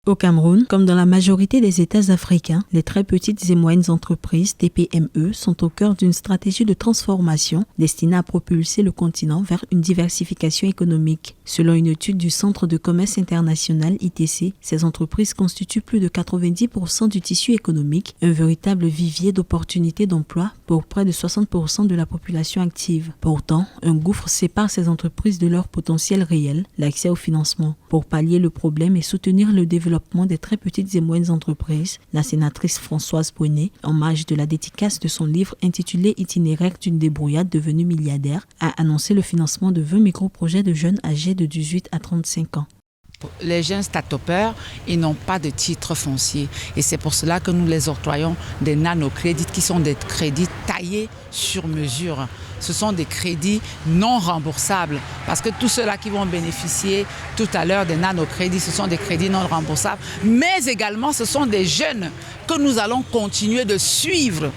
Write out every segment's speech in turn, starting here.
Au Cameroun, comme dans la majorité des États africains, les très petites et moyennes entreprises, TPME, sont au cœur d'une stratégie de transformation destinée à propulser le continent vers une diversification économique. Selon une étude du Centre de commerce international ITC, ces entreprises constituent plus de 90% du tissu économique, un véritable vivier d'opportunités d'emploi pour près de 60% de la population active. Pourtant, un gouffre sépare ces entreprises de leur potentiel réel, l'accès au financement. Pour pallier le problème et soutenir le développement des très petites et moyennes entreprises, la sénatrice Françoise Pouené, en marge de la dédicace de son livre intitulé Itinéraire d'une débrouillade devenue milliardaire, a annoncé le financement de 20 micro-projets de jeunes âgés de 18 à 35 ans. Les jeunes start-upers, ils n'ont pas de titre foncier et c'est pour cela que nous les octroyons des nanocrédits qui sont des crédits taillés sur mesure. Ce sont des crédits non remboursables parce que tous ceux-là qui vont bénéficier tout à l'heure des nanocrédits, ce sont des crédits non remboursables, mais également ce sont des jeunes que nous allons continuer de suivre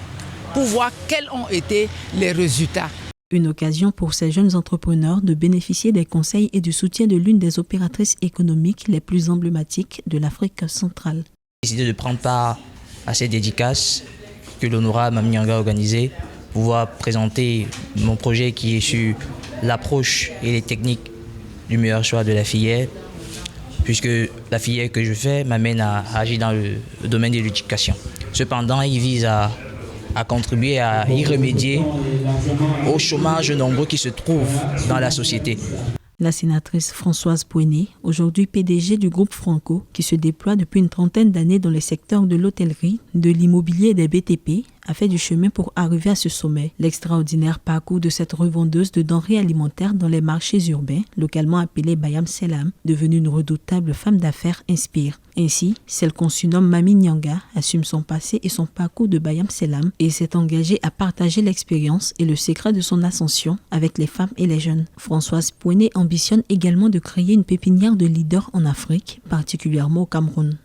pour voir quels ont été les résultats. Une occasion pour ces jeunes entrepreneurs de bénéficier des conseils et du soutien de l'une des opératrices économiques les plus emblématiques de l'Afrique centrale. J'ai décidé de prendre part à cette dédicace que l'honorable Mame Nyanga a organisée, pouvoir présenter mon projet qui est sur l'approche et les techniques du meilleur choix de la filière, puisque la filière que je fais m'amène à agir dans le domaine de l'éducation. Cependant, il vise à contribuer à y remédier au chômage nombreux qui se trouve dans la société. La sénatrice Françoise Pouené, aujourd'hui PDG du groupe Franco, qui se déploie depuis une trentaine d'années dans les secteurs de l'hôtellerie, de l'immobilier et des BTP, a fait du chemin pour arriver à ce sommet. L'extraordinaire parcours de cette revendeuse de denrées alimentaires dans les marchés urbains, localement appelée Bayam Selam, devenue une redoutable femme d'affaires, inspire. Ainsi, celle qu'on surnomme Mame Nyanga assume son passé et son parcours de Bayam Selam et s'est engagée à partager l'expérience et le secret de son ascension avec les femmes et les jeunes. Françoise Pouené ambitionne également de créer une pépinière de leaders en Afrique, particulièrement au Cameroun.